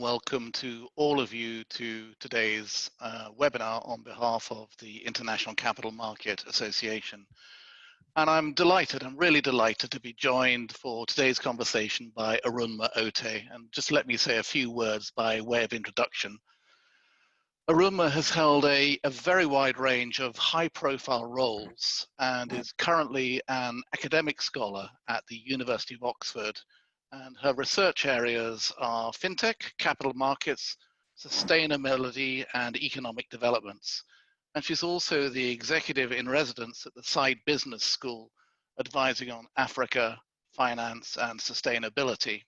welcome to all of you to today's webinar on behalf of the International Capital Market Association. And I'm really delighted to be joined for today's conversation by Arunma Oteh. And just let me say a few words by way of introduction. Arunma has held a very wide range of high-profile roles and is currently an academic scholar at the University of Oxford. And her research areas are fintech, capital markets, sustainability, and economic developments. And she's also the executive in residence at the Side Business School, advising on Africa, finance, and sustainability.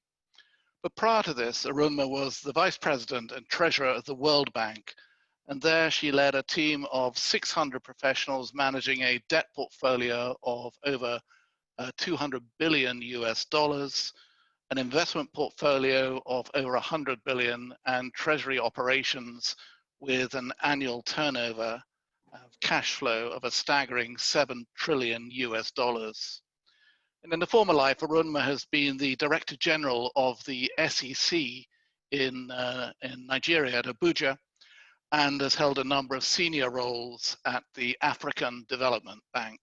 But prior to this, Arunma was the vice president and treasurer of the World Bank. And there she led a team of 600 professionals managing a debt portfolio of over 200 billion US dollars, an investment portfolio of over 100 billion, and treasury operations with an annual turnover of cash flow of a staggering 7 trillion US dollars. And in the former life, Arunma has been the Director General of the SEC in Nigeria at Abuja, and has held a number of senior roles at the African Development Bank.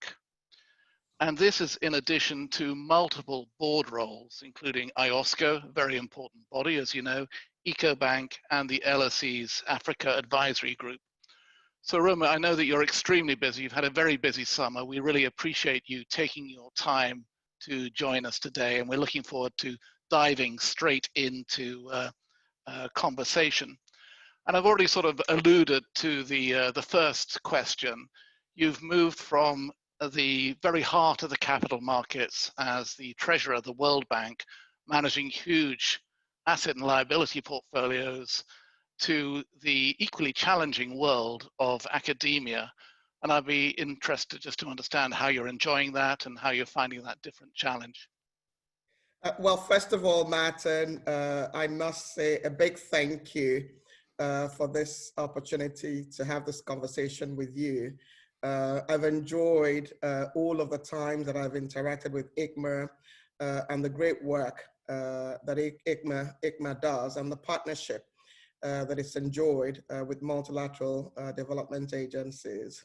And this is in addition to multiple board roles, including IOSCO, a very important body, as you know, EcoBank, and the LSE's Africa Advisory Group. So Arunma, I know that you're extremely busy. You've had a very busy summer. We really appreciate you taking your time to join us today, and we're looking forward to diving straight into conversation. And I've already sort of alluded to the first question. You've moved from the very heart of the capital markets as the treasurer of the World Bank, managing huge asset and liability portfolios, to the equally challenging world of academia. And I'd be interested just to understand how you're enjoying that and how you're finding that different challenge. Well, first of all, Martin, I must say a big thank you for this opportunity to have this conversation with you. I've enjoyed all of the times that I've interacted with ICMA and the great work that ICMA does, and the partnership that it's enjoyed with multilateral development agencies.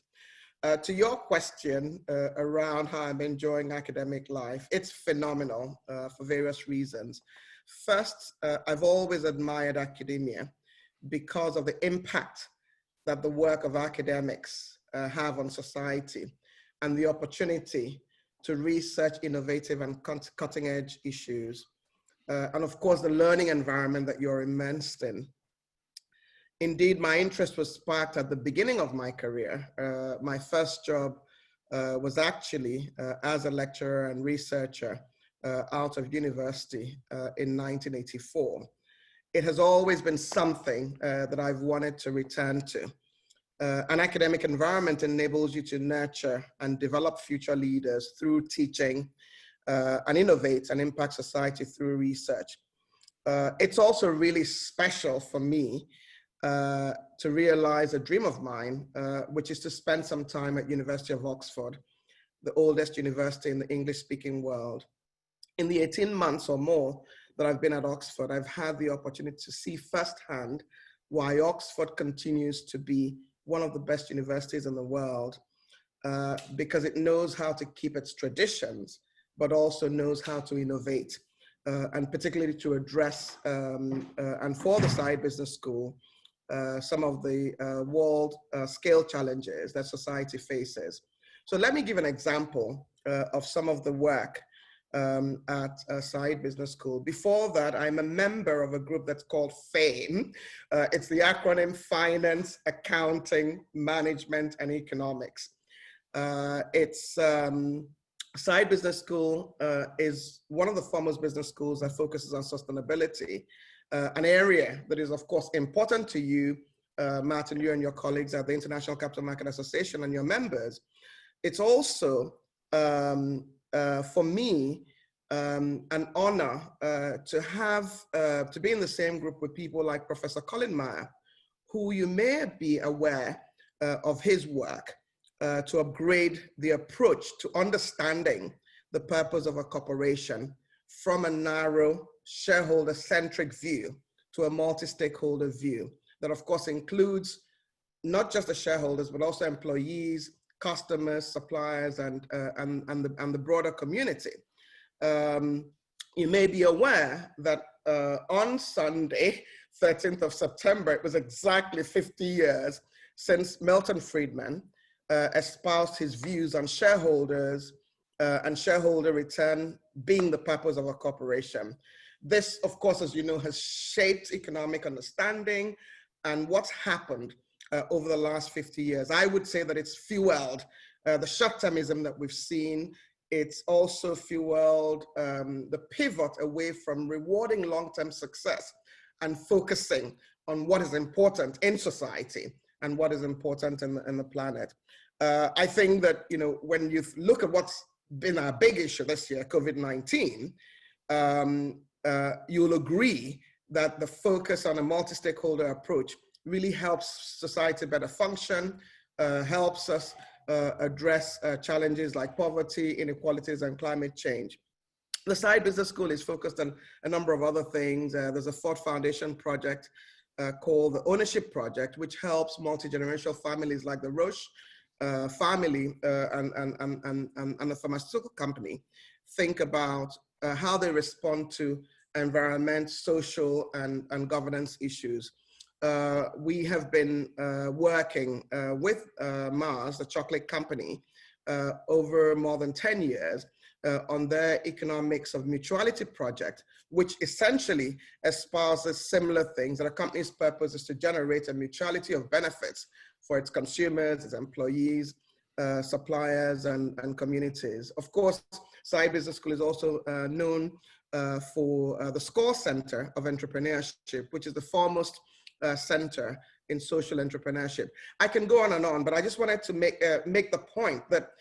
To your question around how I'm enjoying academic life, it's phenomenal for various reasons. First, I've always admired academia because of the impact that the work of academics have on society and the opportunity to research innovative and cutting edge issues. And of course, the learning environment that you're immersed in. Indeed, my interest was sparked at the beginning of my career. My first job was actually as a lecturer and researcher out of university in 1984. It has always been something that I've wanted to return to. An academic environment enables you to nurture and develop future leaders through teaching and innovate and impact society through research. It's also really special for me to realize a dream of mine, which is to spend some time at University of Oxford, the oldest university in the English-speaking world. In the 18 months or more that I've been at Oxford, I've had the opportunity to see firsthand why Oxford continues to be one of the best universities in the world, because it knows how to keep its traditions, but also knows how to innovate, and particularly to address, and for the Side Business School, some of the world scale challenges that society faces. So let me give an example of some of the work at Side Business School. Before that, I'm a member of a group that's called FAME. It's the acronym Finance, Accounting, Management, and Economics. Side Business School is one of the foremost business schools that focuses on sustainability, an area that is, of course, important to you, Martin, you and your colleagues at the International Capital Market Association and your members. It's also, for me, an honor to be in the same group with people like Professor Colin Meyer, who you may be aware of his work to upgrade the approach to understanding the purpose of a corporation from a narrow shareholder-centric view to a multi-stakeholder view that of course includes not just the shareholders, but also employees, customers, suppliers, and the broader community. You may be aware that on Sunday, 13th of September, it was exactly 50 years since Milton Friedman espoused his views on shareholders and shareholder return being the purpose of a corporation. This, of course, as you know, has shaped economic understanding and what's happened over the last 50 years. I would say that it's fueled the short-termism that we've seen. It's also fueled the pivot away from rewarding long-term success and focusing on what is important in society and what is important in the planet. I think that, you know, when you look at what's been our big issue this year, COVID-19, you'll agree that the focus on a multi-stakeholder approach really helps society better function, helps us address challenges like poverty, inequalities, and climate change. The Side Business School is focused on a number of other things. There's a Ford Foundation project called the Ownership Project, which helps multi-generational families like the Roche family and the pharmaceutical company think about how they respond to environment, social, and governance issues. We have been working with Mars, the chocolate company, over more than 10 years on their Economics of Mutuality project, which essentially espouses similar things, that a company's purpose is to generate a mutuality of benefits for its consumers, its employees, suppliers, and communities. Of course, Side Business School is also known for the SCORE Center of Entrepreneurship, which is the foremost center in social entrepreneurship. I can go on, but I just wanted to make the point that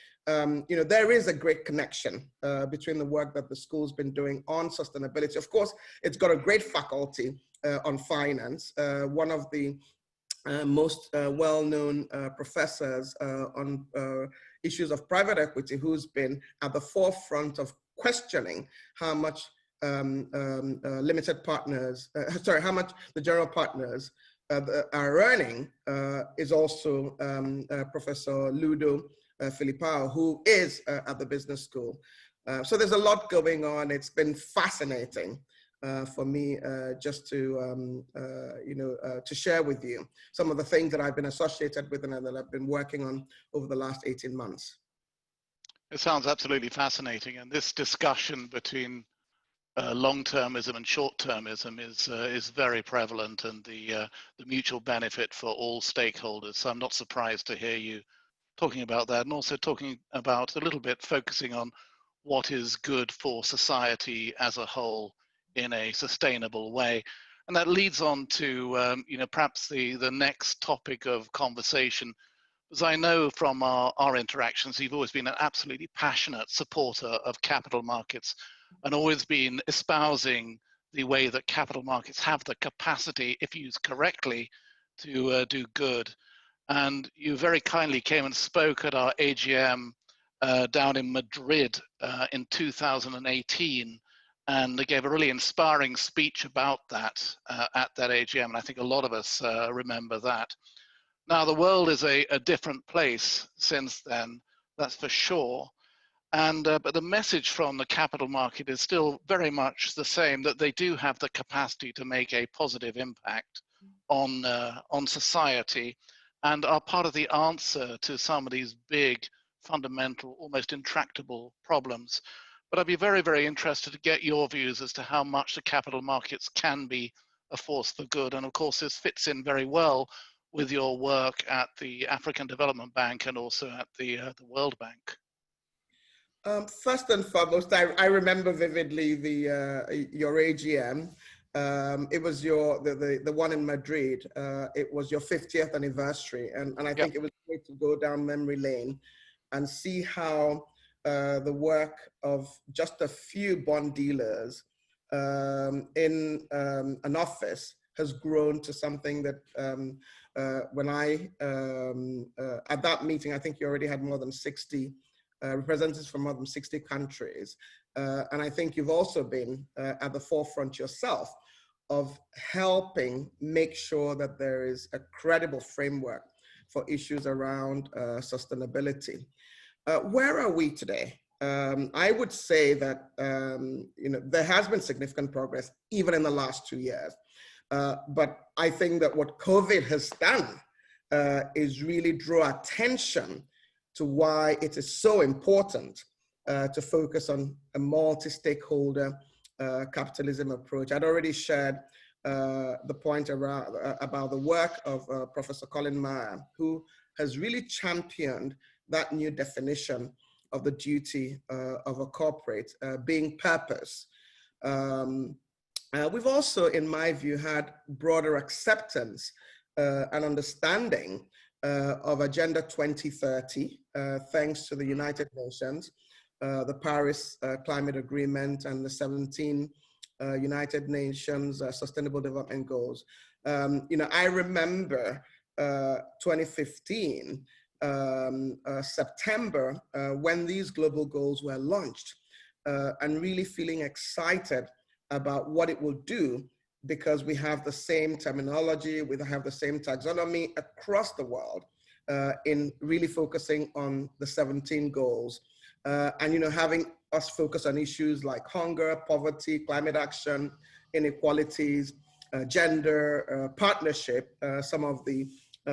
you know, there is a great connection between the work that the school's been doing on sustainability. Of course, it's got a great faculty on finance. One of the most well-known professors on issues of private equity, who's been at the forefront of questioning how much limited partners, how much the general partners are earning, is also Professor Ludo Filipao, who is at the business school. So there's a lot going on. It's been fascinating for me just to, you know, to share with you some of the things that I've been associated with and that I've been working on over the last 18 months. It sounds absolutely fascinating. And this discussion between long-termism and short-termism is very prevalent, and the mutual benefit for all stakeholders. So I'm not surprised to hear you talking about that, and also talking about a little bit focusing on what is good for society as a whole in a sustainable way. And that leads on to you know, perhaps the next topic of conversation. As I know from our interactions, you've always been an absolutely passionate supporter of capital markets and always been espousing the way that capital markets have the capacity, if used correctly, to do good. And you very kindly came and spoke at our AGM down in Madrid in 2018, and gave a really inspiring speech about that at that AGM. And I think a lot of us remember that. Now, the world is a different place since then, that's for sure. And but the message from the capital market is still very much the same, that they do have the capacity to make a positive impact on society, and are part of the answer to some of these big, fundamental, almost intractable problems. But I'd be very, very interested to get your views as to how much the capital markets can be a force for good. And of course, this fits in very well with your work at the African Development Bank and also at the World Bank. First and foremost, I remember vividly your AGM. It was the one in Madrid. It was your 50th anniversary, and I think it was great to go down memory lane and see how the work of just a few bond dealers in an office has grown to something that when I at that meeting, I think you already had more than 60 representatives from more than 60 countries. And I think you've also been at the forefront yourself of helping make sure that there is a credible framework for issues around sustainability. Where are we today? I would say that there has been significant progress even in the last 2 years. But I think that what COVID has done is really draw attention to why it is so important to focus on a multi-stakeholder capitalism approach. I'd already shared the point about the work of Professor Colin Meyer, who has really championed that new definition of the duty of a corporate being purpose. We've also, in my view, had broader acceptance and understanding of Agenda 2030, thanks to the United Nations, the Paris Climate Agreement, and the 17 United Nations Sustainable Development Goals. I remember 2015, September, when these global goals were launched, and really feeling excited about what it will do, because we have the same terminology, we have the same taxonomy across the world in really focusing on the 17 goals. And having us focus on issues like hunger, poverty, climate action, inequalities, gender, partnership, some of the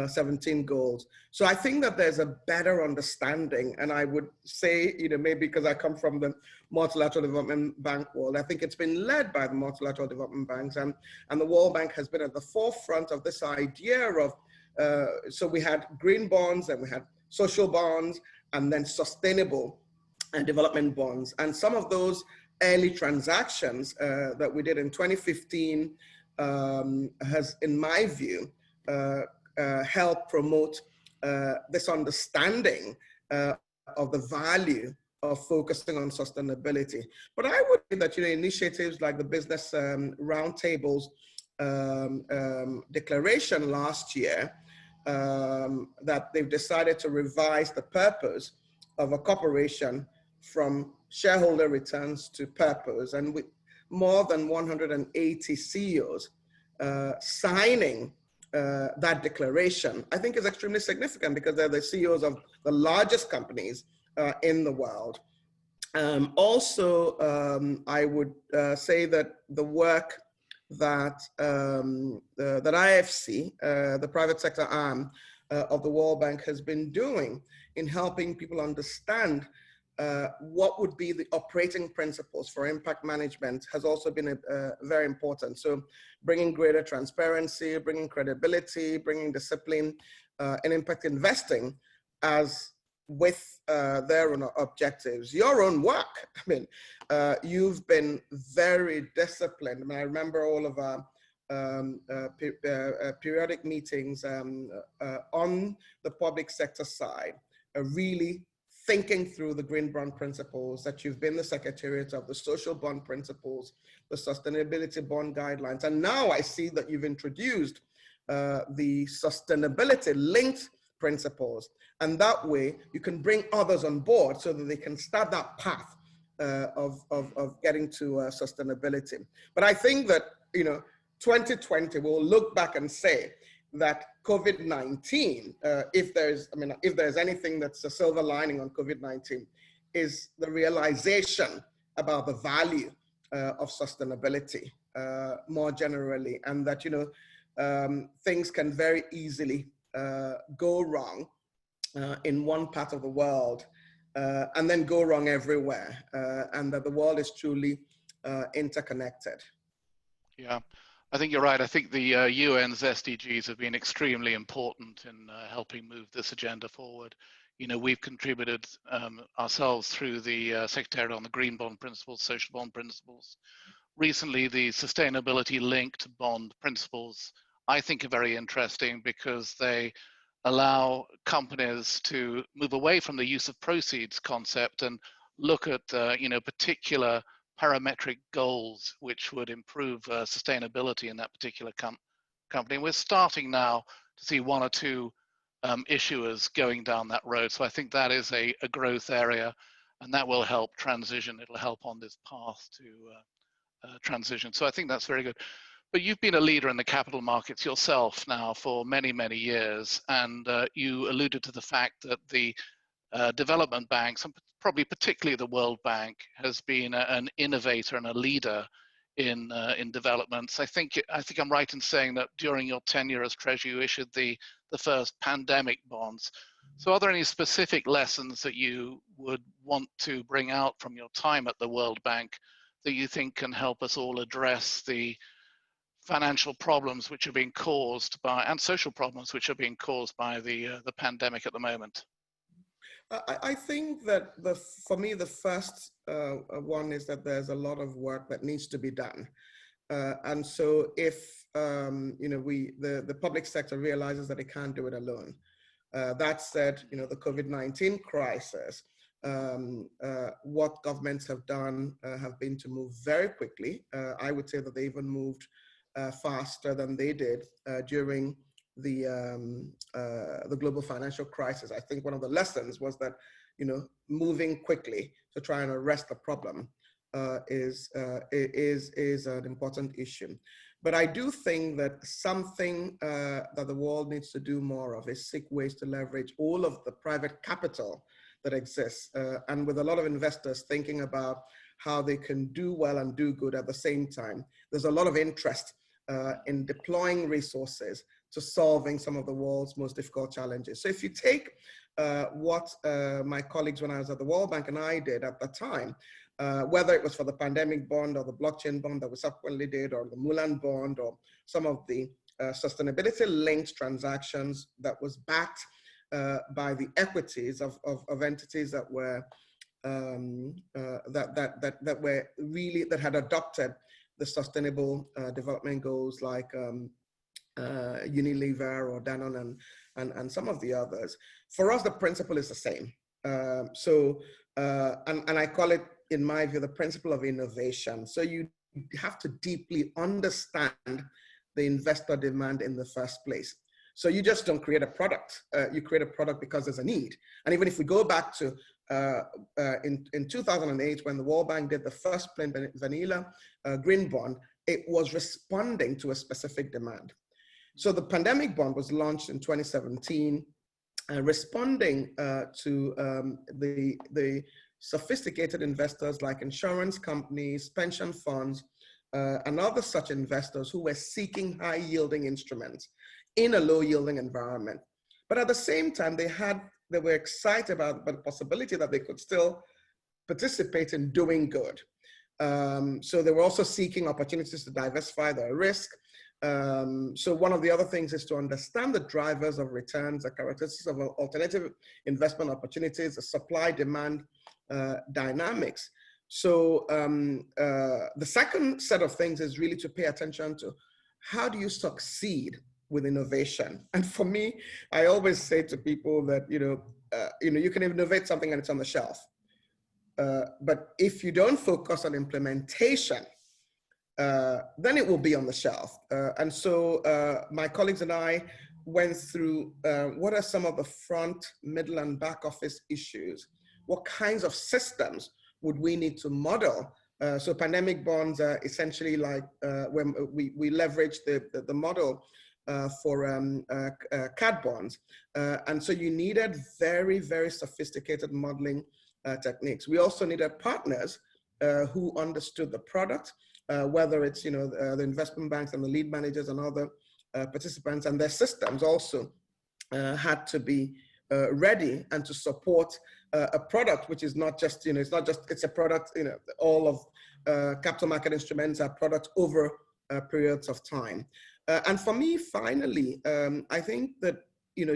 17 goals. So I think that there's a better understanding, and I would say, maybe because I come from the multilateral development bank world, I think it's been led by the multilateral development banks, and the World Bank has been at the forefront of this idea of, so we had green bonds, and we had social bonds, and then sustainable and development bonds. And some of those early transactions that we did in 2015 has, in my view, help promote this understanding of the value of focusing on sustainability. But I would say that initiatives like the Business Roundtables declaration last year, that they've decided to revise the purpose of a corporation from shareholder returns to purpose, and with more than 180 CEOs signing that declaration, I think is extremely significant, because they're the CEOs of the largest companies in the world. Also, I would say that the work that that IFC, the private sector arm of the World Bank, has been doing in helping people understand what would be the operating principles for impact management has also been very important. So bringing greater transparency, bringing credibility, bringing discipline in impact investing as with their own objectives. Your own work, I mean, you've been very disciplined. I mean, I remember all of our periodic meetings on the public sector side, really thinking through the green bond principles, that you've been the secretariat of the social bond principles, the sustainability bond guidelines. And now I see that you've introduced the sustainability linked principles. And that way you can bring others on board so that they can start that path of getting to sustainability. But I think that, 2020, we'll look back and say that COVID-19, if there's anything that's a silver lining on COVID-19, is the realization about the value of sustainability more generally, and that things can very easily go wrong in one part of the world and then go wrong everywhere, and that the world is truly interconnected. Yeah. I think you're right. I think the UN's SDGs have been extremely important in helping move this agenda forward. We've contributed ourselves through the Secretariat on the Green Bond Principles, Social Bond Principles. Recently, the Sustainability Linked Bond Principles, I think, are very interesting, because they allow companies to move away from the use of proceeds concept and look at particular parametric goals which would improve sustainability in that particular company. We're starting now to see one or two issuers going down that road. So I think that is a growth area, and that will help transition. It'll help on this path to transition. So I think that's very good. But you've been a leader in the capital markets yourself now for many, many years, and you alluded to the fact that the development banks, and probably particularly the World Bank, has been an innovator and a leader in developments. I think I'm right in saying that during your tenure as Treasurer, you issued the first pandemic bonds. So are there any specific lessons that you would want to bring out from your time at the World Bank that you think can help us all address the financial problems which are being caused by, and social problems which are being caused by the pandemic at the moment? I think that for me, the first one is that there's a lot of work that needs to be done. And so if, the public sector realizes that it can't do it alone. That said, the COVID-19 crisis, what governments have done have been to move very quickly. I would say that they even moved faster than they did during the global financial crisis. I think one of the lessons was that, moving quickly to try and arrest the problem is an important issue. But I do think that something that the world needs to do more of is seek ways to leverage all of the private capital that exists, and with a lot of investors thinking about how they can do well and do good at the same time. There's a lot of interest in deploying resources to solving some of the world's most difficult challenges. So if you take what my colleagues when I was at the World Bank and I did at the time, whether it was for the pandemic bond or the blockchain bond that we subsequently did, or the Mulan bond, or some of the sustainability-linked transactions that was backed by the equities of entities that were that had adopted the sustainable development goals, like Unilever or Danone and some of the others. For us, the principle is the same. And I call it, in my view, the principle of innovation. So you have to deeply understand the investor demand in the first place. So you just don't create a product. You create a product because there's a need. And even if we go back to in 2008, when the World Bank did the first plain vanilla green bond, it was responding to a specific demand. So the pandemic bond was launched in 2017, responding to the sophisticated investors like insurance companies, pension funds, and other such investors who were seeking high-yielding instruments in a low-yielding environment. But at the same time, they were excited about the possibility that they could still participate in doing good. So they were also seeking opportunities to diversify their risk. So one of the other things is to understand the drivers of returns, the characteristics of alternative investment opportunities, the supply-demand dynamics. So the second set of things is really to pay attention to how do you succeed with innovation. And for me, I always say to people that you can innovate something and it's on the shelf, but if you don't focus on implementation, then it will be on the shelf. And so my colleagues and I went through what are some of the front, middle, and back office issues. What kinds of systems would we need to model? So pandemic bonds are essentially like when we leverage the model for CAD bonds. And so you needed very, very sophisticated modeling techniques. We also needed partners who understood the product, whether it's the investment banks and the lead managers and other participants, and their systems also had to be ready and to support a product which is not just it's a product. All of capital market instruments are products over periods of time. And for me, finally, I think that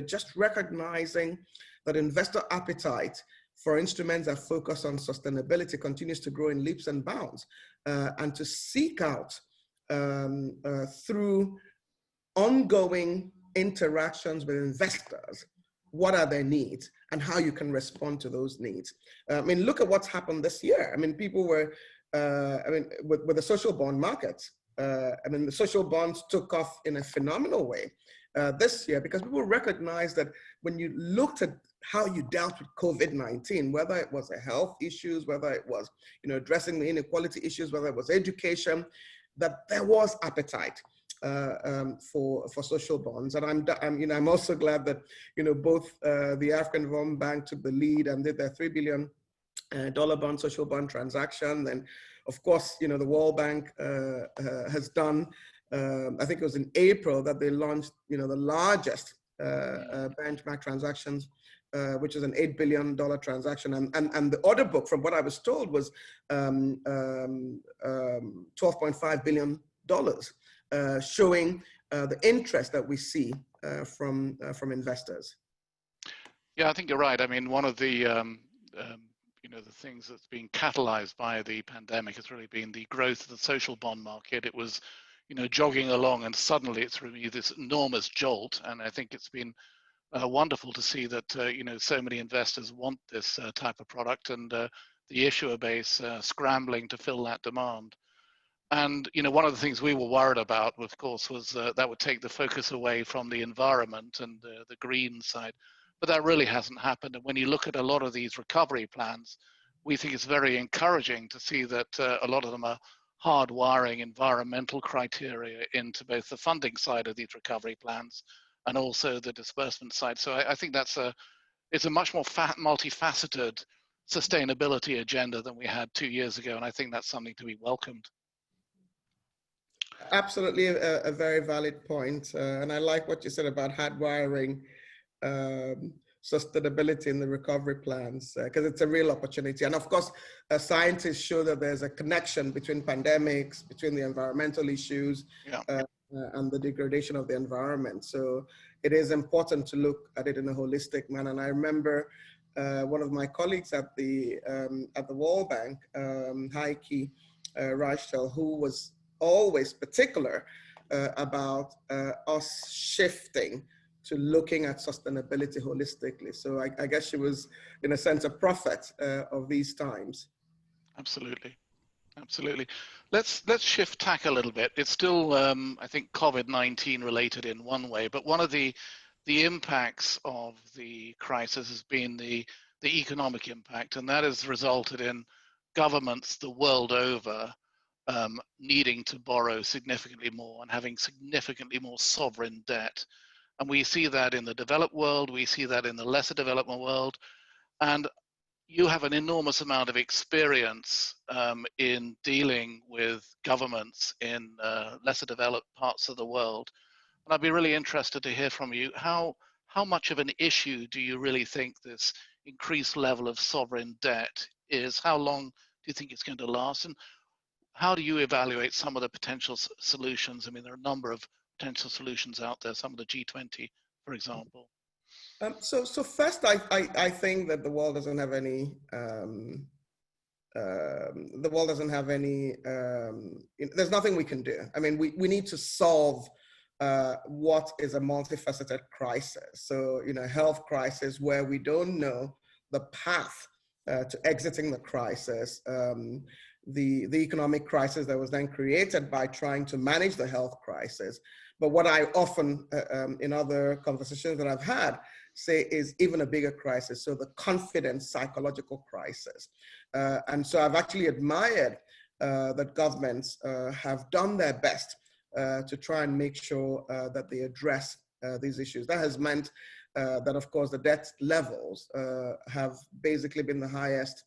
just recognizing that investor appetite for instruments that focus on sustainability continues to grow in leaps and bounds, and to seek out through ongoing interactions with investors, what are their needs and how you can respond to those needs. I mean, look at what's happened this year. I mean, people were, with the social bond markets, the social bonds took off in a phenomenal way this year, because people recognized that when you looked at how you dealt with COVID-19, whether it was the health issues, whether it was addressing the inequality issues, whether it was education, that there was appetite for social bonds. And I'm also glad that, both the African Development Bank took the lead and did their $3 billion bond, social bond transaction. And of course, the World Bank has done, I think it was in April that they launched, the largest benchmark transactions, which is an $8 billion transaction. And the order book, from what I was told, was $12.5 billion, showing the interest that we see from investors. Yeah, I think you're right. I mean, one of the the things that's been catalyzed by the pandemic has really been the growth of the social bond market. It was, jogging along, and suddenly it's really this enormous jolt. And I think it's been wonderful to see that so many investors want this type of product, and the issuer base scrambling to fill that demand. And one of the things we were worried about, of course, was that would take the focus away from the environment and the green side. But that really hasn't happened. And when you look at a lot of these recovery plans, we think it's very encouraging to see that a lot of them are hardwiring environmental criteria into both the funding side of these recovery plans and also the disbursement side. So I think it's a much more multifaceted sustainability agenda than we had 2 years ago. And I think that's something to be welcomed. Absolutely a very valid point. And I like what you said about hardwiring sustainability in the recovery plans, because it's a real opportunity. And of course, scientists show that there's a connection between pandemics, between the environmental issues, and the degradation of the environment. So it is important to look at it in a holistic manner. And I remember one of my colleagues at the World Bank, Heike Reichel, who was always particular about us shifting to looking at sustainability holistically. So I guess she was, in a sense, a prophet of these times. Absolutely. Absolutely. Let's shift tack a little bit. It's still, I think, COVID-19 related in one way, but one of the impacts of the crisis has been the economic impact, and that has resulted in governments the world over needing to borrow significantly more and having significantly more sovereign debt. And we see that in the developed world, we see that in the lesser developed world, and you have an enormous amount of experience in dealing with governments in lesser developed parts of the world. And I'd be really interested to hear from you, how much of an issue do you really think this increased level of sovereign debt is? How long do you think it's going to last? And how do you evaluate some of the potential solutions? I mean, there are a number of potential solutions out there, some of the G20, for example. So first, I think that the world doesn't have any, there's nothing we can do. I mean, we need to solve what is a multifaceted crisis. So, health crisis where we don't know the path to exiting the crisis, the economic crisis that was then created by trying to manage the health crisis. But what I often, in other conversations that I've had, say is even a bigger crisis, so the confidence psychological crisis. And so I've actually admired that governments have done their best to try and make sure that they address these issues. That has meant that, of course, the debt levels have basically been the highest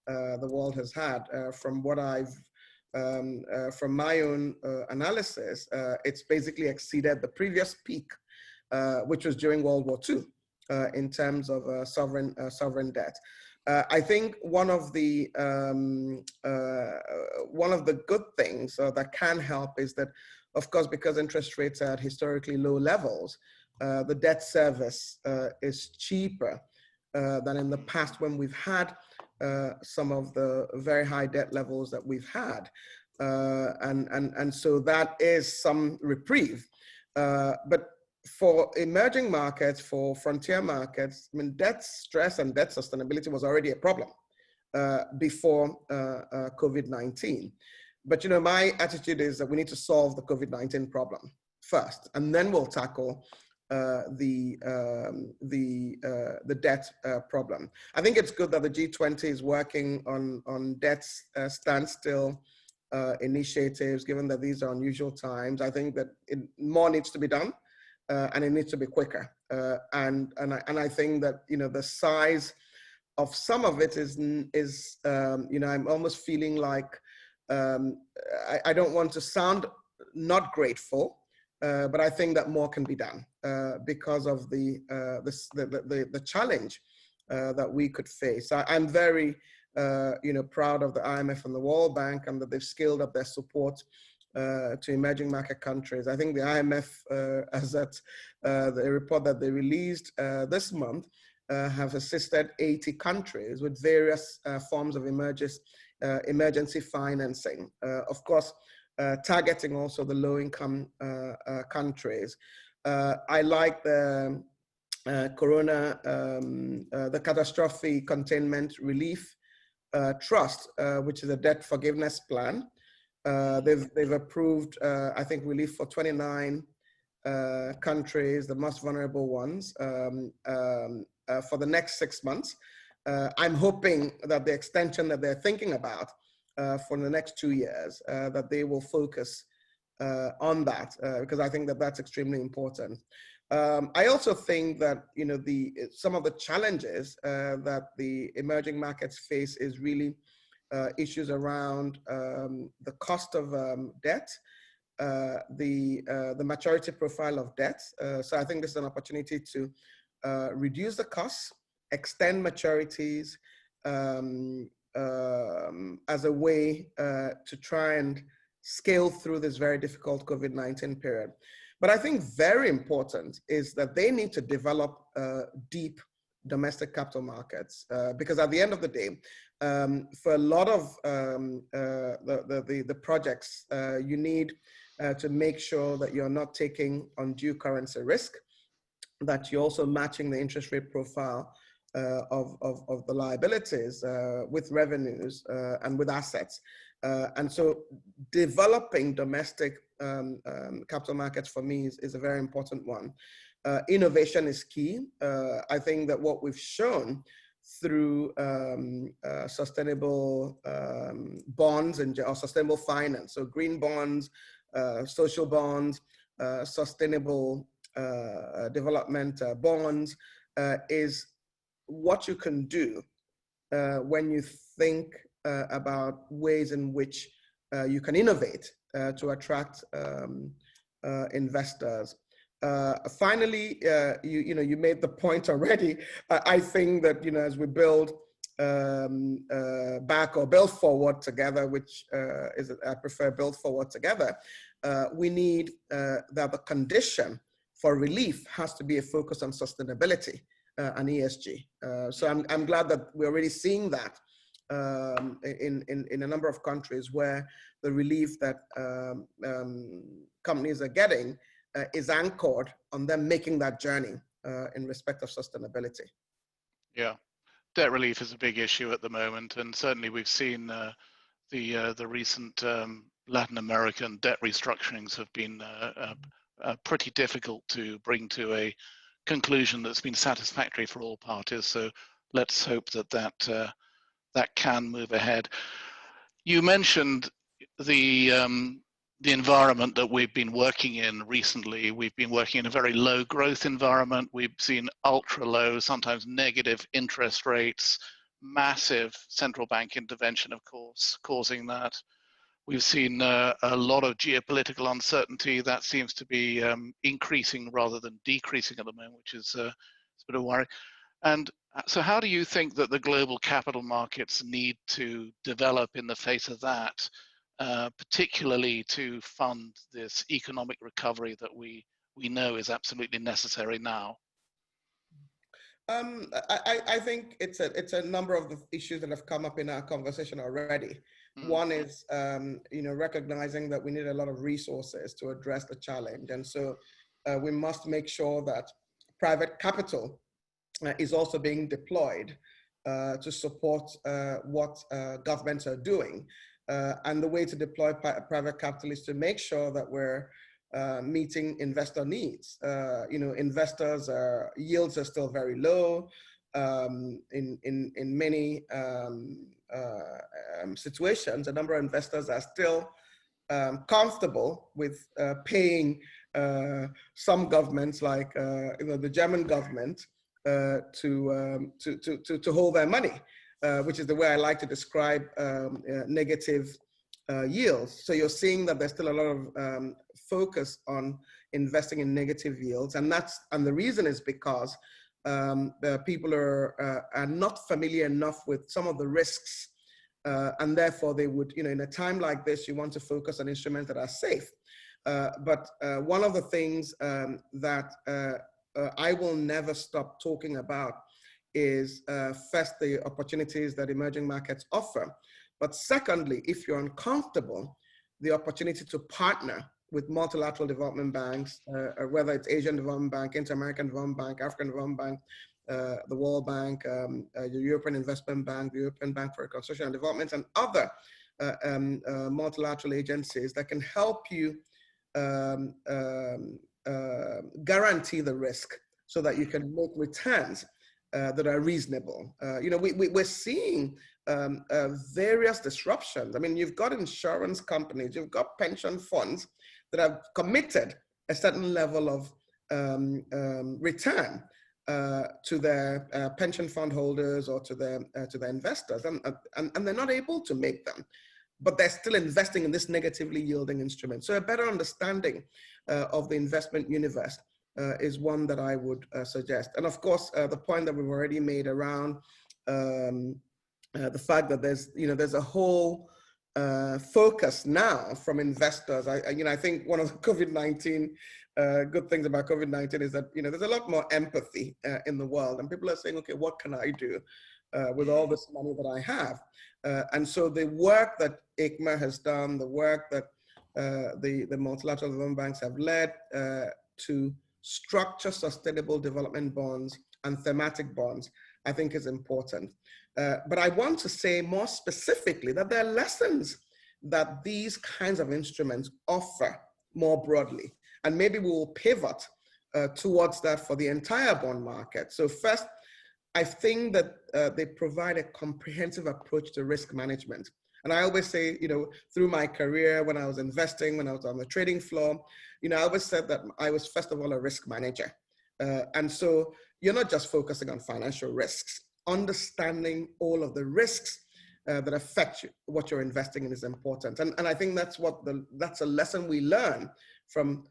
the world has had. From what from my own analysis, it's basically exceeded the previous peak, which was during World War II, in terms of sovereign debt. I think one of the good things that can help is that, of course, because interest rates are at historically low levels, the debt service is cheaper than in the past when we've had some of the very high debt levels that we've had. And so that is some reprieve. But for emerging markets, for frontier markets, I mean, debt stress and debt sustainability was already a problem before COVID-19. But my attitude is that we need to solve the COVID-19 problem first, and then we'll tackle the debt problem. I think it's good that the G20 is working on debt standstill initiatives, given that these are unusual times. I think that more needs to be done, and it needs to be quicker. And I think that, you know, the size of some of it is you know, I'm almost feeling like I don't want to sound not grateful, but I think that more can be done because of the challenge that we could face. I'm very you know, proud of the IMF and the World Bank, and that they've scaled up their support to emerging market countries. I think the IMF, as at the report that they released this month, have assisted 80 countries with various forms of emergency financing. Of course, targeting also the low-income countries. I like the the Catastrophe Containment Relief Trust, which is a debt forgiveness plan. They've approved, I think, relief for 29 countries, the most vulnerable ones, for the next 6 months. I'm hoping that the extension that they're thinking about for the next 2 years, that they will focus on that, because I think that that's extremely important. I also think that, you know, some of the challenges that the emerging markets face is really issues around the cost of debt, the maturity profile of debt. So I think this is an opportunity to reduce the costs, extend maturities as a way to try and scale through this very difficult COVID-19 period. But I think very important is that they need to develop deep domestic capital markets, because at the end of the day, for a lot of the projects, you need to make sure that you're not taking undue currency risk, that you're also matching the interest rate profile of the liabilities with revenues and with assets. And so developing domestic capital markets for me is a very important one. Innovation is key. I think that what we've shown through sustainable bonds or sustainable finance, so green bonds, social bonds, sustainable development bonds, is what you can do when you think about ways in which you can innovate to attract investors. Finally, you made the point already. I think that, you know, as we build back or build forward together, which I prefer build forward together, we need that the condition for relief has to be a focus on sustainability and ESG. So I'm glad that we're already seeing that in a number of countries where the relief that companies are getting is anchored on them making that journey in respect of sustainability. Yeah, debt relief is a big issue at the moment, and certainly we've seen the recent Latin American debt restructurings have been pretty difficult to bring to a conclusion that's been satisfactory for all parties. So let's hope that that can move ahead. You mentioned the environment that we've been working in recently. We've been working in a very low growth environment. We've seen ultra low, sometimes negative interest rates, massive central bank intervention, of course, causing that. We've seen a lot of geopolitical uncertainty that seems to be increasing rather than decreasing at the moment, which is a bit of a worry. And so how do you think that the global capital markets need to develop in the face of that, particularly to fund this economic recovery that we know is absolutely necessary now? I think it's a number of the issues that have come up in our conversation already. One is, recognizing that we need a lot of resources to address the challenge. And so we must make sure that private capital is also being deployed to support what governments are doing. And the way to deploy private capital is to make sure that we're meeting investor needs. Investors' yields are still very low. in many situations, a number of investors are still comfortable with paying some governments, like the German government, to hold their money, which is the way I like to describe negative yields. So you're seeing that there's still a lot of focus on investing in negative yields, and the reason is because people are not familiar enough with some of the risks. And therefore, they would, in a time like this, you want to focus on instruments that are safe. But one of the things that I will never stop talking about is first, the opportunities that emerging markets offer. But secondly, if you're uncomfortable, the opportunity to partner with multilateral development banks, whether it's Asian Development Bank, Inter-American Development Bank, African Development Bank, the World Bank, the European Investment Bank, the European Bank for Reconstruction and Development, and other multilateral agencies that can help you guarantee the risk so that you can make returns that are reasonable. We're seeing various disruptions. I mean, you've got insurance companies, you've got pension funds that have committed a certain level of return to their pension fund holders or to their investors, and they're not able to make them, but they're still investing in this negatively yielding instrument. So a better understanding of the investment universe is one that I would suggest. And of course, the point that we've already made around the fact that there's a whole focus now from investors. I think one of the COVID-19 good things about COVID-19 is that there's a lot more empathy in the world, and people are saying, okay, what can I do with all this money that I have? And so the work that ICMA has done, the work that the multilateral development banks have led to structure sustainable development bonds and thematic bonds, I think is important. But I want to say more specifically that there are lessons that these kinds of instruments offer more broadly. And maybe we will pivot towards that for the entire bond market. So first, I think that they provide a comprehensive approach to risk management. And I always say, through my career, when I was investing, when I was on the trading floor, I always said that I was, first of all, a risk manager. And so you're not just focusing on financial risks. Understanding all of the risks that affect you, what you're investing in, is important. And I think that's a lesson we learn from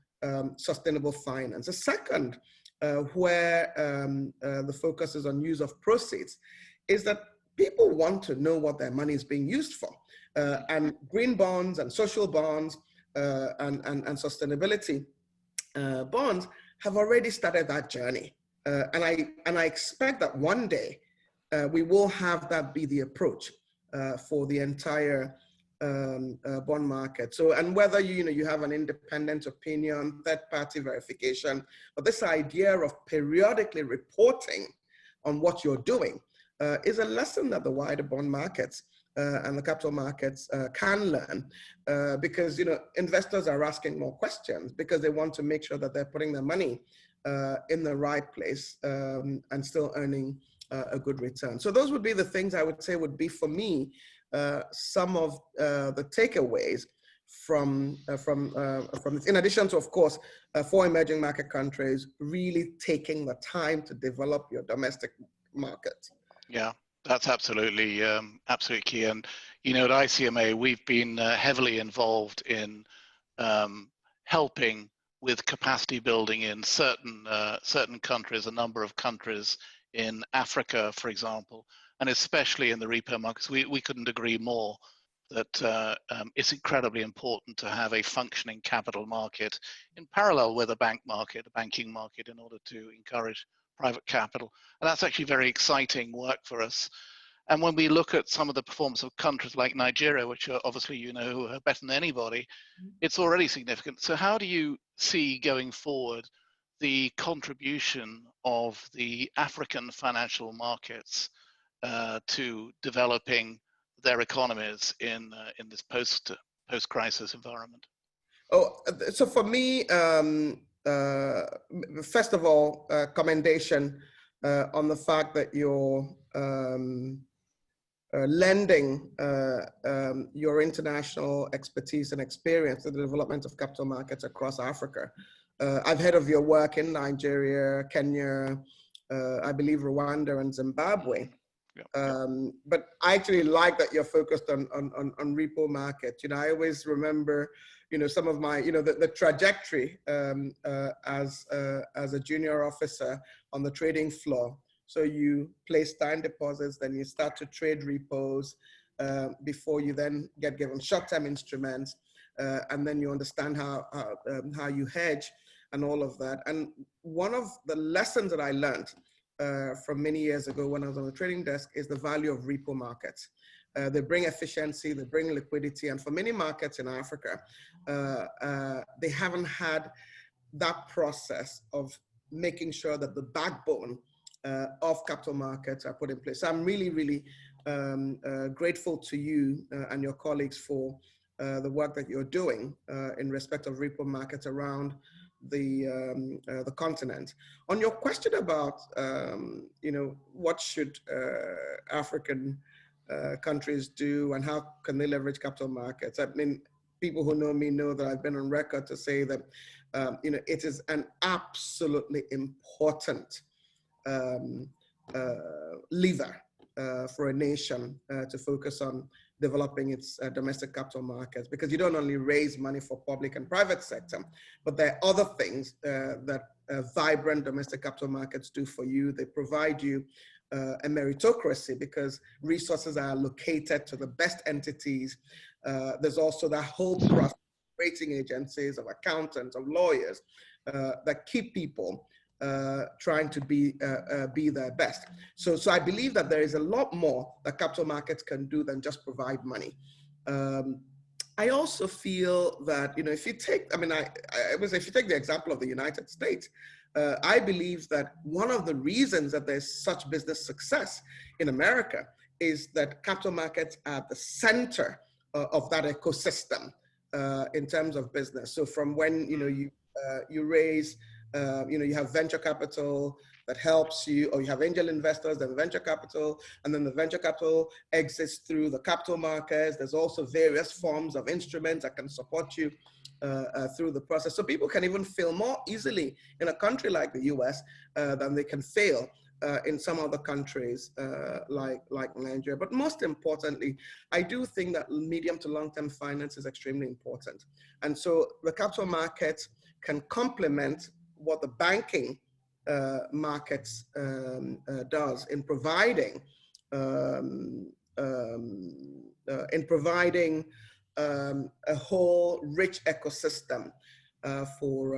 sustainable finance. The second, where the focus is on use of proceeds, is that people want to know what their money is being used for. And green bonds and social bonds and sustainability bonds have already started that journey. And I expect that one day we will have that be the approach for the entire bond market. So, and whether you have an independent opinion, third-party verification, but this idea of periodically reporting on what you're doing is a lesson that the wider bond markets and the capital markets can learn, because investors are asking more questions because they want to make sure that they're putting their money in the right place and still earning a good return. So those would be the things I would say would be, for me, some of the takeaways from this, in addition to, of course, for emerging market countries, really taking the time to develop your domestic market. Yeah, that's absolutely key. And at ICMA, we've been heavily involved in helping with capacity building in certain countries, a number of countries in Africa, for example, and especially in the repo markets. We couldn't agree more that it's incredibly important to have a functioning capital market in parallel with a banking market, in order to encourage private capital. And that's actually very exciting work for us. And when we look at some of the performance of countries like Nigeria, which are obviously better than anybody, it's already significant. So how do you see going forward the contribution of the African financial markets to developing their economies in this post-crisis environment? Oh, so for me, first of all, commendation on the fact that you're lending your international expertise and experience to the development of capital markets across Africa. I've heard of your work in Nigeria, Kenya, I believe Rwanda and Zimbabwe. But I actually like that you're focused on repo market. You know, I always remember, you know, some of my, you know, the trajectory as a junior officer on the trading floor. So you place time deposits, then you start to trade repos before you then get given short-term instruments, and then you understand how you hedge and all of that. And one of the lessons that I learned from many years ago when I was on the trading desk is the value of repo markets. They bring efficiency, they bring liquidity, and for many markets in Africa, they haven't had that process of making sure that the backbone of capital markets are put in place. So I'm really, really grateful to you and your colleagues for the work that you're doing in respect of repo markets around the continent. On your question about, you know, what should African countries do and how can they leverage capital markets? I mean, people who know me know that I've been on record to say that, you know, it is an absolutely important lever for a nation to focus on developing its domestic capital markets, because you don't only raise money for public and private sector, but there are other things that vibrant domestic capital markets do for you. They provide you a meritocracy because resources are allocated to the best entities. There's also that whole process of rating agencies, of accountants, of lawyers that keep people trying to be their best. So I believe that there is a lot more that capital markets can do than just provide money. I also feel that, you know, if you take, I mean, if you take the example of the United States, I believe that one of the reasons that there's such business success in America is that capital markets are at the center of that ecosystem in terms of business. So from when, you know, you raise, you know, you have venture capital that helps you, or you have angel investors, then venture capital, and then the venture capital exits through the capital markets. There's also various forms of instruments that can support you through the process. So people can even fail more easily in a country like the US than they can fail in some other countries like Nigeria. But most importantly, I do think that medium to long-term finance is extremely important. And so the capital markets can complement what the banking markets does in providing a whole rich ecosystem for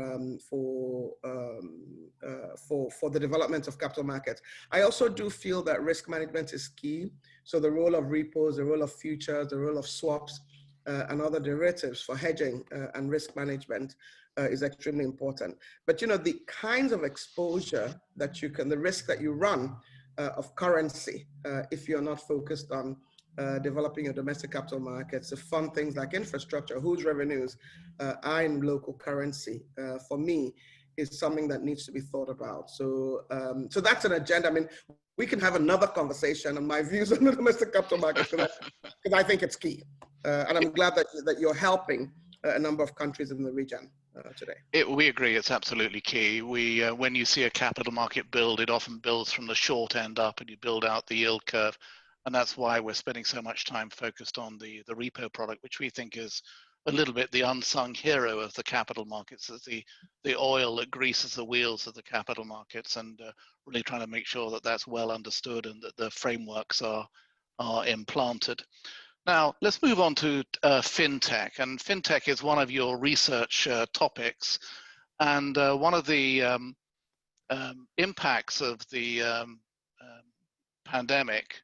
the development of capital markets. I also do feel that risk management is key. So the role of repos, the role of futures, the role of swaps, and other derivatives for hedging and risk management is extremely important. But you know, the kinds of exposure that you can, the risk that you run of currency, if you're not focused on developing your domestic capital markets, to fund things like infrastructure, whose revenues are in local currency, for me, is something that needs to be thought about. So, so that's an agenda. I mean, we can have another conversation on my views on the domestic capital markets because I think it's key. And I'm glad that you're helping a number of countries in the region today. We agree, it's absolutely key. When you see a capital market build, it often builds from the short end up and you build out the yield curve. And that's why we're spending so much time focused on the repo product, which we think is a little bit the unsung hero of the capital markets. It's the oil that greases the wheels of the capital markets, and really trying to make sure that that's well understood and that the frameworks are implanted. Now, let's move on to fintech. And fintech is one of your research topics. And one of the impacts of the pandemic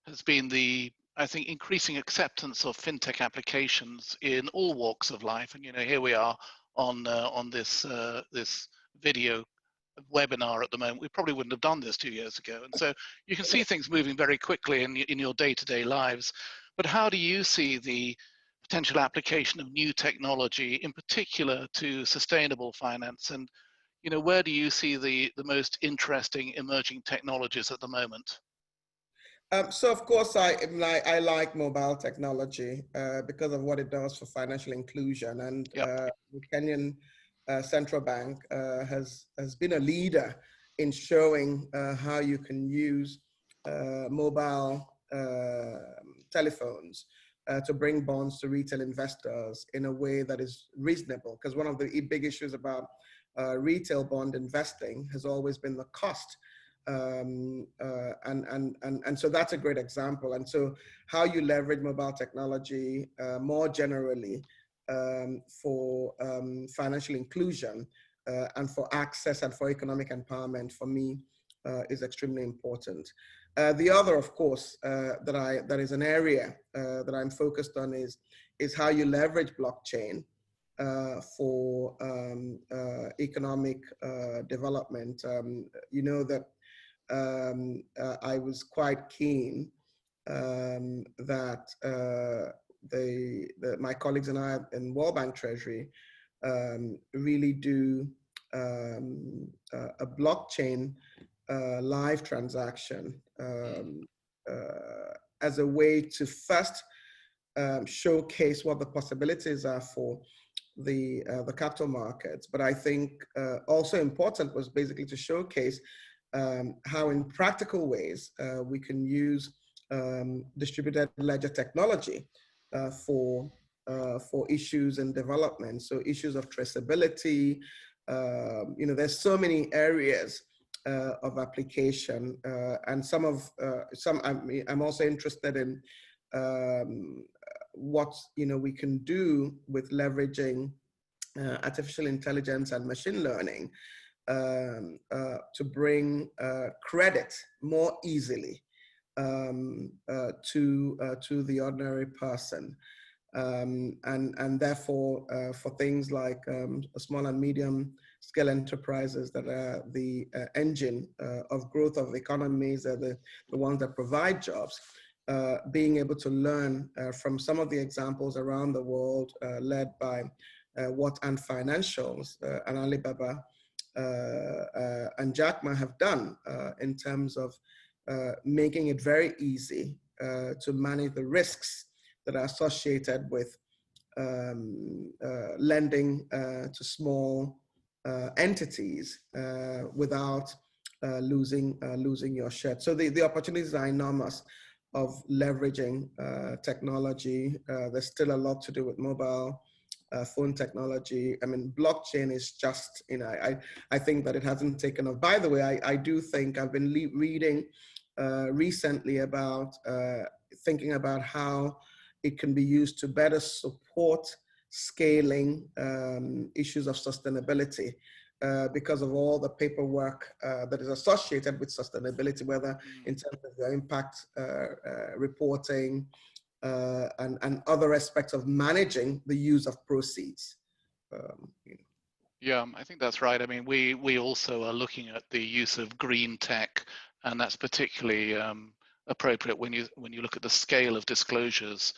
has been the, I think, increasing acceptance of fintech applications in all walks of life. And you know, here we are on this this video webinar at the moment. We probably wouldn't have done this 2 years ago. And so you can see things moving very quickly in your day-to-day lives. But how do you see the potential application of new technology, in particular to sustainable finance? And where do you see the most interesting emerging technologies at the moment? So of course, I like mobile technology because of what it does for financial inclusion, and Yep. the Kenyan central bank has been a leader in showing how you can use mobile telephones to bring bonds to retail investors in a way that is reasonable. Because one of the big issues about retail bond investing has always been the cost. And so that's a great example. And so how you leverage mobile technology more generally for financial inclusion and for access and for economic empowerment, for me, is extremely important. The other, of course, that is an area that I'm focused on is how you leverage blockchain for economic development. You know that I was quite keen that my colleagues and I in World Bank Treasury really do a blockchain live transaction as a way to first showcase what the possibilities are for the capital markets. But I think also important was basically to showcase how in practical ways we can use distributed ledger technology for issues and development. So issues of traceability, there's so many areas of application, and I'm also interested in what we can do with leveraging artificial intelligence and machine learning to bring credit more easily to the ordinary person, and therefore for things like small and medium scale enterprises that are the engine of growth of economies, are the ones that provide jobs. Being able to learn from some of the examples around the world led by what Ant Financials and Alibaba and Jack Ma have done in terms of making it very easy to manage the risks that are associated with lending to small entities without losing your shirt. So the opportunities are enormous of leveraging technology. There's still a lot to do with mobile phone technology. I mean, blockchain is just, I think that it hasn't taken off. By the way, I do think I've been reading recently about thinking about how it can be used to better support scaling issues of sustainability because of all the paperwork that is associated with sustainability, whether in terms of the impact reporting, and other aspects of managing the use of proceeds. Yeah, I think that's right. I mean, we also are looking at the use of green tech, and that's particularly appropriate when you look at the scale of disclosures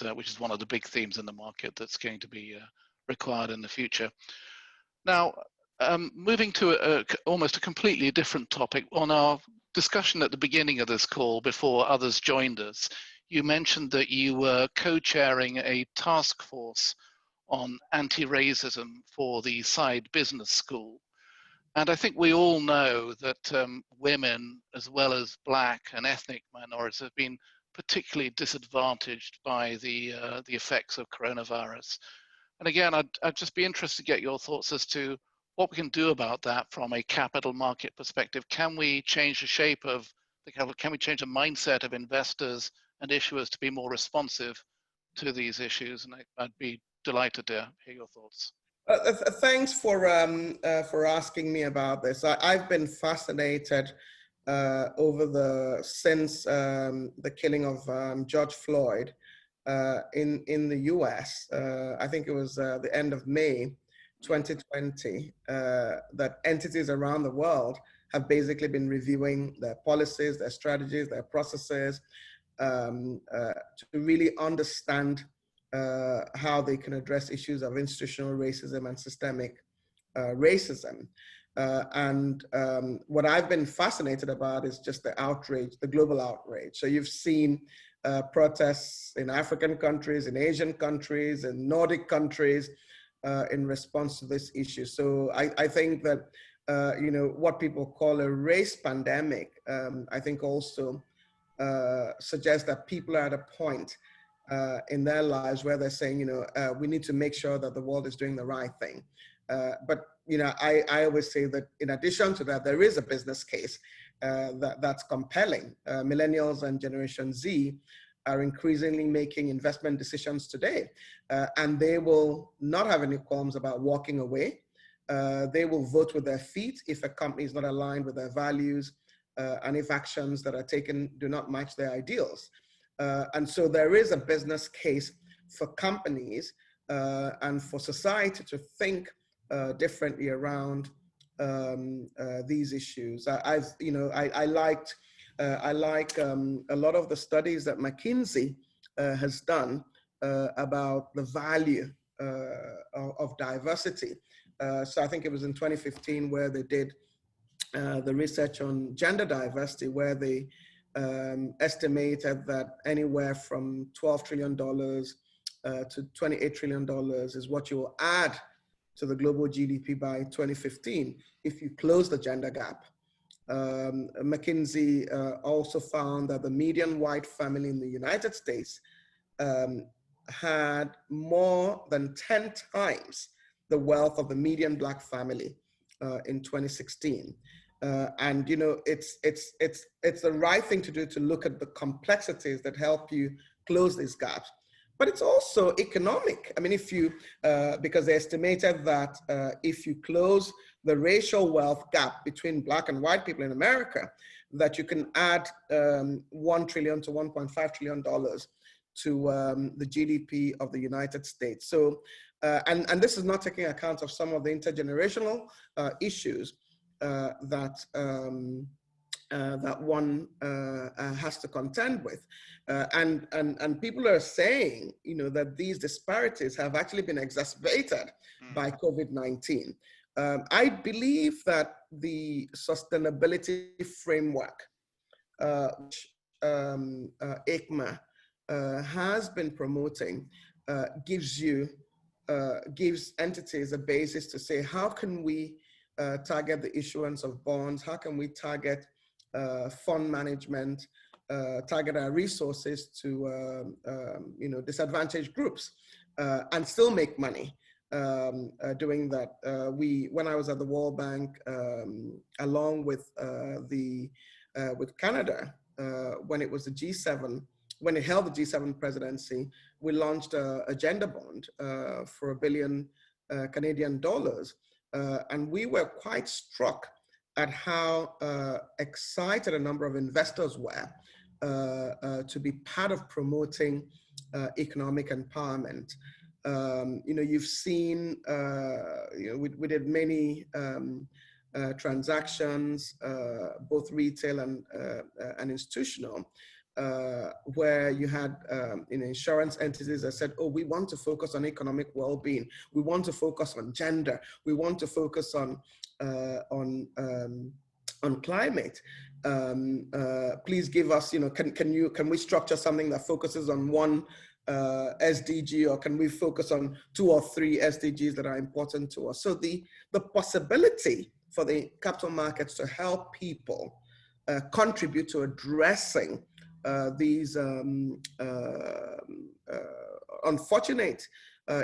that which is one of the big themes in the market that's going to be required in the future. Now, moving to almost a completely different topic, on our discussion at the beginning of this call before others joined us, you mentioned that you were co-chairing a task force on anti-racism for the Side Business School. And I think we all know that women, as well as Black and ethnic minorities, have been particularly disadvantaged by the effects of coronavirus. And again, I'd just be interested to get your thoughts as to what we can do about that from a capital market perspective. Can we change the shape of the capital? Can we change the mindset of investors and issuers to be more responsive to these issues? And I'd be delighted to hear your thoughts. Thanks for asking me about this. I've been fascinated since the killing of George Floyd in the US. I think it was the end of May 2020, that entities around the world have basically been reviewing their policies, their strategies, their processes to really understand how they can address issues of institutional racism and systemic racism. What I've been fascinated about is just the outrage, the global outrage. So you've seen protests in African countries, in Asian countries, in Nordic countries in response to this issue. So I think that, you know, what people call a race pandemic, I think also suggests that people are at a point in their lives where they're saying, you know, we need to make sure that the world is doing the right thing. But, you know, I always say that in addition to that, there is a business case that's compelling. Millennials and Generation Z are increasingly making investment decisions today, and they will not have any qualms about walking away. They will vote with their feet if a company is not aligned with their values, and if actions that are taken do not match their ideals. And so there is a business case for companies and for society to think differently around these issues. I like a lot of the studies that McKinsey has done about the value of diversity. So I think it was in 2015 where they did the research on gender diversity, where they estimated that anywhere from $12 trillion to $28 trillion is what you will add to the global GDP by 2015 if you close the gender gap. McKinsey also found that the median white family in the United States had more than 10 times the wealth of the median Black family in 2016. And you know, it's the right thing to do to look at the complexities that help you close these gaps. But it's also economic. I mean, if you, because they estimated that if you close the racial wealth gap between Black and white people in America, that you can add $1 trillion to $1.5 trillion to the GDP of the United States. So, and this is not taking account of some of the intergenerational issues that one has to contend with. And people are saying, you know, that these disparities have actually been exacerbated by COVID-19. I believe that the sustainability framework, which ICMA has been promoting, gives entities a basis to say, how can we target the issuance of bonds? How can we target fund management, target our resources to you know, disadvantaged groups and still make money doing that? When I was at the World Bank, along with Canada, when it was the G7, when it held the G7 presidency, we launched a gender bond for $1 billion Canadian dollars. And we were quite struck at how excited a number of investors were to be part of promoting economic empowerment. You know, you've seen, you know, we did many transactions, both retail and institutional, where you had insurance entities that said, oh, we want to focus on economic well-being. We want to focus on gender. We want to focus on climate. Please give us, you know, can we structure something that focuses on one SDG, or can we focus on 2 or 3 SDGs that are important to us? So the possibility for the capital markets to help people contribute to addressing these unfortunate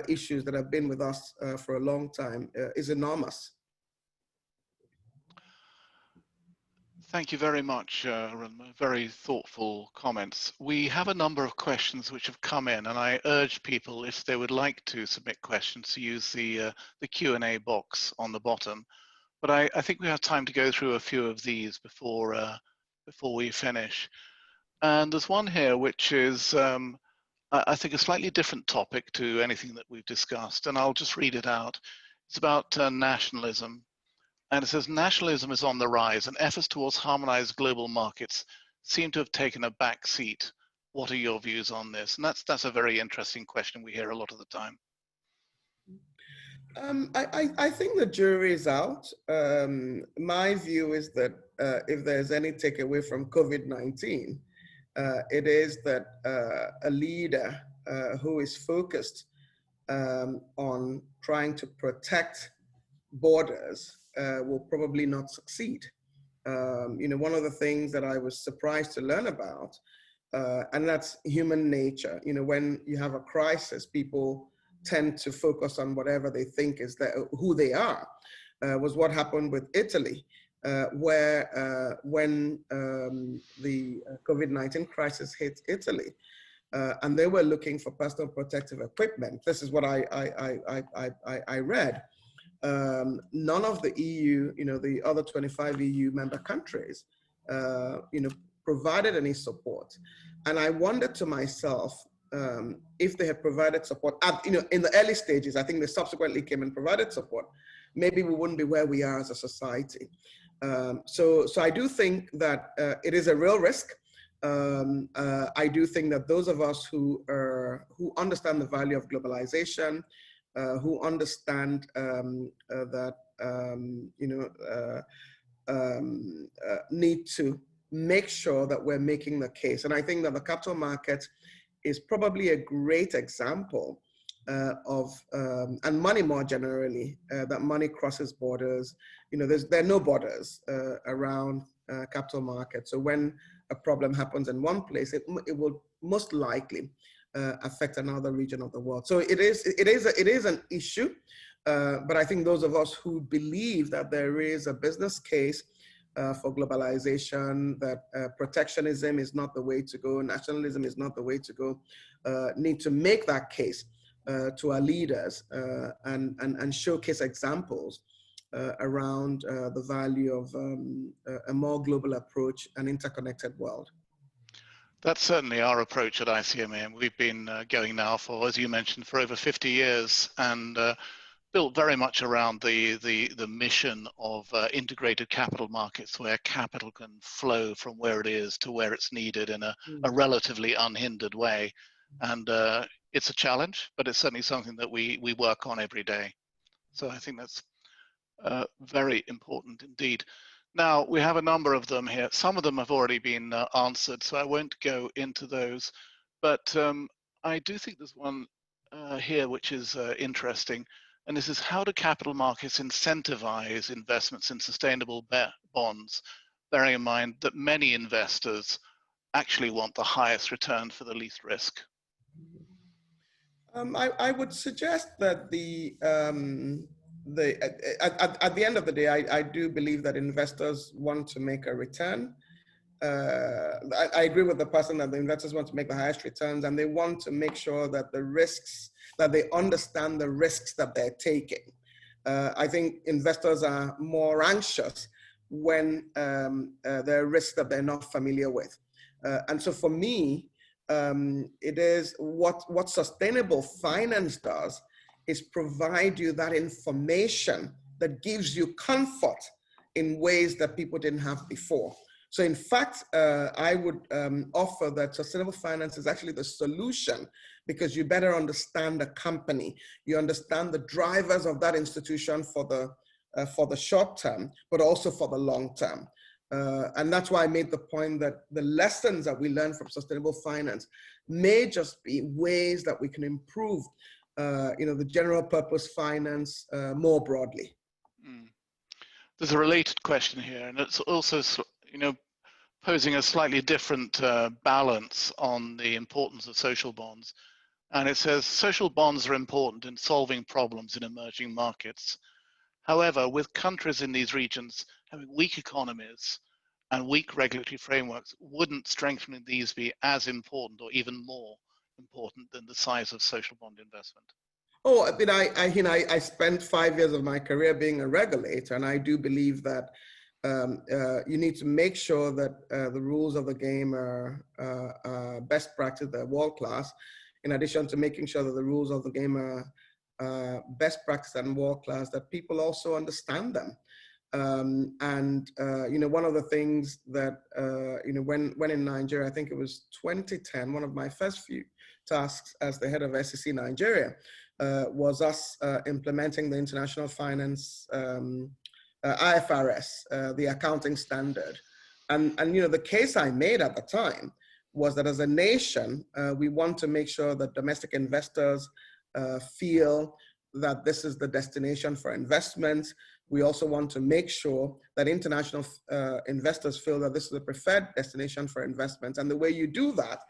issues that have been with us for a long time is enormous. Thank you very much, Arunma. Very thoughtful comments. We have a number of questions which have come in, and I urge people, if they would like to submit questions, to use the Q&A box on the bottom. But I think we have time to go through a few of these before we finish. And there's one here which is, I think, a slightly different topic to anything that we've discussed, and I'll just read it out. It's about nationalism. And it says, nationalism is on the rise and efforts towards harmonized global markets seem to have taken a back seat. What are your views on this? And that's a very interesting question we hear a lot of the time. I think the jury is out. My view is that if there's any takeaway from COVID-19, it is that a leader who is focused on trying to protect borders will probably not succeed. One of the things that I was surprised to learn about, and that's human nature. When you have a crisis, people tend to focus on whatever they think is who they are. Was what happened with Italy, where when the COVID-19 crisis hit Italy, and they were looking for personal protective equipment. This is what I read. None of the EU, the other 25 EU member countries, provided any support. And I wondered to myself, if they had provided support in the early stages. I think they subsequently came and provided support, maybe we wouldn't be where we are as a society. So I do think that it is a real risk. I do think that those of us who understand the value of globalization, who understand that need to make sure that we're making the case. And I think that the capital market is probably a great example of, and money more generally, that money crosses borders. There are no borders around capital markets. So when a problem happens in one place, it will most likely affect another region of the world. So it is an issue, but I think those of us who believe that there is a business case for globalization, that protectionism is not the way to go, nationalism is not the way to go, need to make that case to our leaders and showcase examples around the value of a more global approach and interconnected world. That's certainly our approach at ICMA, and we've been going now for, as you mentioned, for over 50 years, and built very much around the mission of integrated capital markets, where capital can flow from where it is to where it's needed in a relatively unhindered way. And it's a challenge, but it's certainly something that we work on every day. So I think that's very important indeed. Now, we have a number of them here. Some of them have already been answered, so I won't go into those. But I do think there's one here which is interesting. And this is, how do capital markets incentivize investments in sustainable bonds, bearing in mind that many investors actually want the highest return for the least risk? I would suggest that at the end of the day, I do believe that investors want to make a return. I agree with the person that the investors want to make the highest returns, and they want to make sure that that they understand the risks that they're taking. I think investors are more anxious when there are risks that they're not familiar with. And so for me, it is what sustainable finance does is provide you that information that gives you comfort in ways that people didn't have before. So in fact, I would offer that sustainable finance is actually the solution, because you better understand the company. You understand the drivers of that institution for the short term, but also for the long term. And that's why I made the point that the lessons that we learn from sustainable finance may just be ways that we can improve the general purpose finance more broadly. There's a related question here, and it's also, posing a slightly different balance on the importance of social bonds. And it says, social bonds are important in solving problems in emerging markets. However, with countries in these regions having weak economies and weak regulatory frameworks, wouldn't strengthening these be as important or even more important than the size of social bond investment? Oh, I mean, I spent 5 years of my career being a regulator, and I do believe that you need to make sure that the rules of the game are best practice, they're world class, in addition to making sure that the rules of the game are best practice and world class, that people also understand them. One of the things that, when in Nigeria, I think it was 2010, one of my first few tasks as the head of SEC Nigeria was us implementing the International Finance IFRS, the accounting standard. And the case I made at the time was that as a nation, we want to make sure that domestic investors feel that this is the destination for investments. We also want to make sure that international investors feel that this is the preferred destination for investments. And the way you do that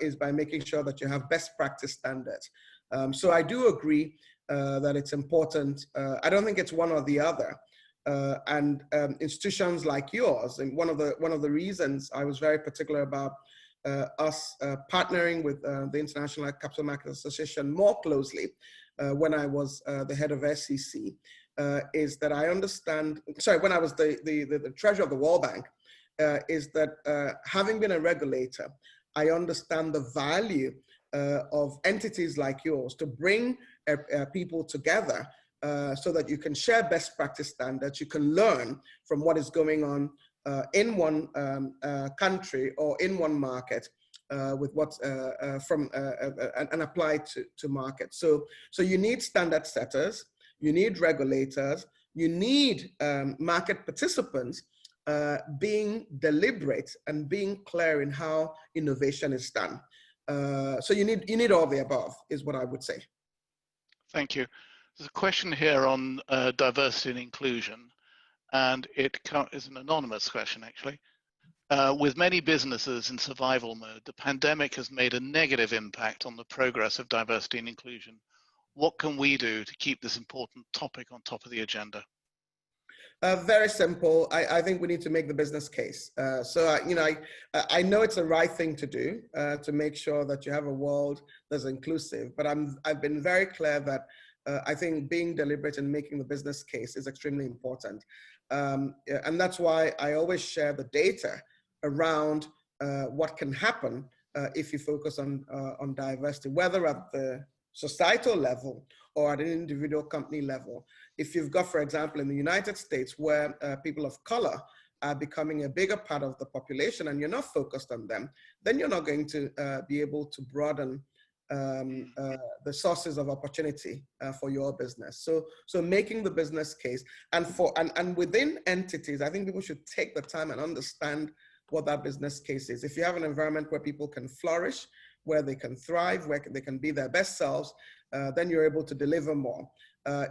is by making sure that you have best practice standards. So I do agree that it's important. I don't think it's one or the other. And institutions like yours, and one of the reasons I was very particular about us partnering with the International Capital Markets Association more closely when I was the head of SEC, is that I understand, sorry, when I was the treasurer of the World Bank, is that having been a regulator, I understand the value of entities like yours to bring people together so that you can share best practice standards, you can learn from what is going on in one country or in one market with what's and apply to markets. So you need standard setters, you need regulators, you need market participants being deliberate and being clear in how innovation is done. So you need all the above, is what I would say. Thank you. There's a question here on diversity and inclusion, and it is an anonymous question, actually. With many businesses in survival mode, the pandemic has made a negative impact on the progress of diversity and inclusion. What can we do to keep this important topic on top of the agenda? Very simple. I think we need to make the business case. I know it's the right thing to do to make sure that you have a world that's inclusive, but I've been very clear that I think being deliberate and making the business case is extremely important. And that's why I always share the data around what can happen if you focus on diversity, whether at the societal level or at an individual company level. If you've got, for example, in the United States, where people of color are becoming a bigger part of the population and you're not focused on them, then you're not going to be able to broaden the sources of opportunity for your business. So making the business case, and within entities, I think people should take the time and understand what that business case is. If you have an environment where people can flourish, where they can thrive, where they can be their best selves, then you're able to deliver more.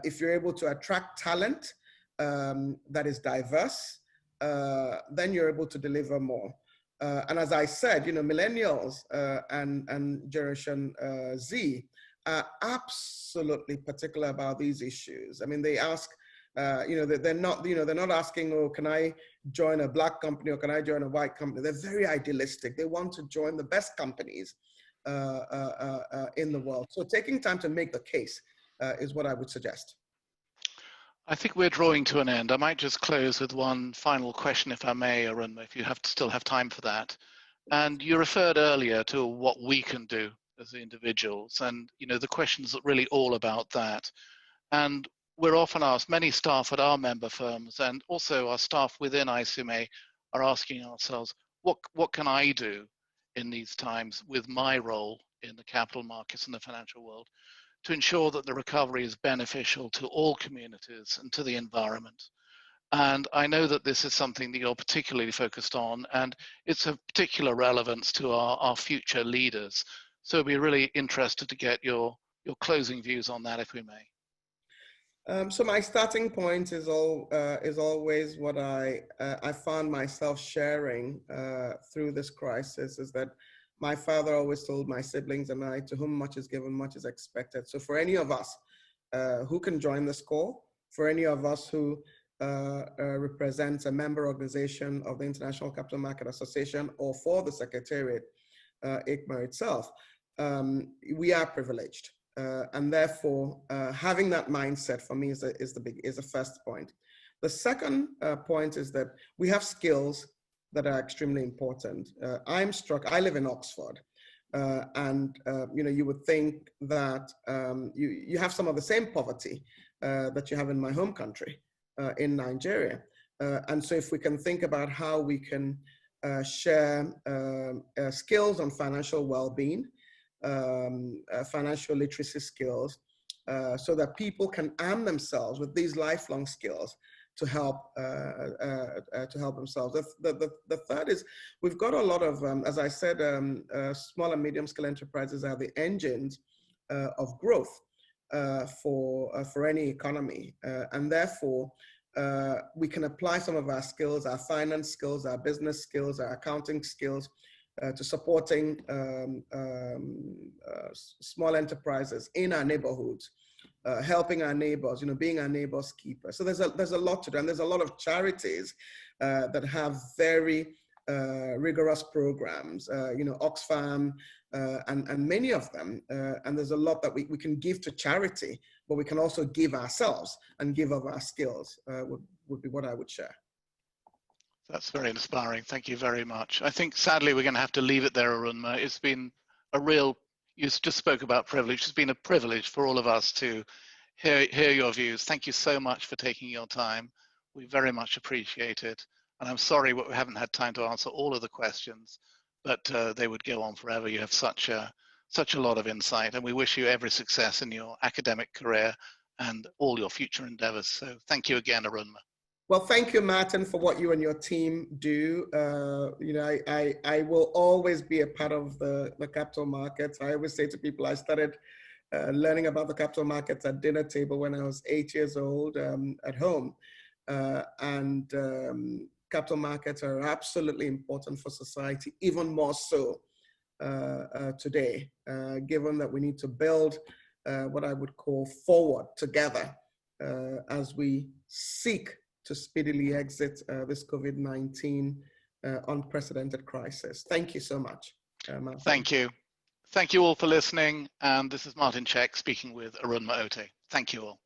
If you're able to attract talent that is diverse, then you're able to deliver more. And as I said, millennials and Generation Z are absolutely particular about these issues. I mean, they ask, they're not asking, oh, can I join a black company or can I join a white company? They're very idealistic. They want to join the best companies in the world. So taking time to make the case is what I would suggest. I think we're drawing to an end. I might just close with one final question, if I may, Arunma, if you still have time for that. And you referred earlier to what we can do as individuals, and the question's really all about that. And we're often asked, many staff at our member firms and also our staff within ICMA are asking ourselves, what can I do in these times with my role in the capital markets and the financial world to ensure that the recovery is beneficial to all communities and to the environment? And I know that this is something that you're particularly focused on, and it's of particular relevance to our future leaders. So I'd be really interested to get your closing views on that, if we may. So my starting point is always what I found myself sharing through this crisis, is that my father always told my siblings and I, to whom much is given, much is expected. So for any of us who can join this call, for any of us who represents a member organization of the International Capital Market Association, or for the Secretariat, ICMA itself, we are privileged. And therefore, having that mindset for me is the first point. The second point is that we have skills that are extremely important. I live in Oxford, and you would think that you have some of the same poverty that you have in my home country, in Nigeria. And so if we can think about how we can share skills on financial well-being, financial literacy skills, so that people can arm themselves with these lifelong skills to help themselves. The third is we've got a lot of, as I said, small and medium scale enterprises are the engines of growth for any economy, and therefore we can apply some of our skills, our finance skills, our business skills, our accounting skills to supporting small enterprises in our neighborhoods. Helping our neighbors, being our neighbor's keeper. So there's a lot to do, and there's a lot of charities that have very rigorous programs, Oxfam, and many of them. And there's a lot that we can give to charity, but we can also give ourselves and give of our skills would be what I would share. That's very inspiring. Thank you very much. I think sadly we're going to have to leave it there, Arunma. It's been a real, you just spoke about privilege. It's been a privilege for all of us to hear your views. Thank you so much for taking your time. We very much appreciate it. And I'm sorry we haven't had time to answer all of the questions, but they would go on forever. You have such a lot of insight, and we wish you every success in your academic career and all your future endeavors. So thank you again, Arunma. Well, thank you, Martin, for what you and your team do. I will always be a part of the capital markets. I always say to people, I started learning about the capital markets at dinner table when I was 8 years old at home. Capital markets are absolutely important for society, even more so today, given that we need to build what I would call forward together as we seek to speedily exit this COVID-19 unprecedented crisis. Thank you so much, Martin. Thank you. Thank you all for listening. And this is Martin Scheck speaking with Arunma Oteh. Thank you all.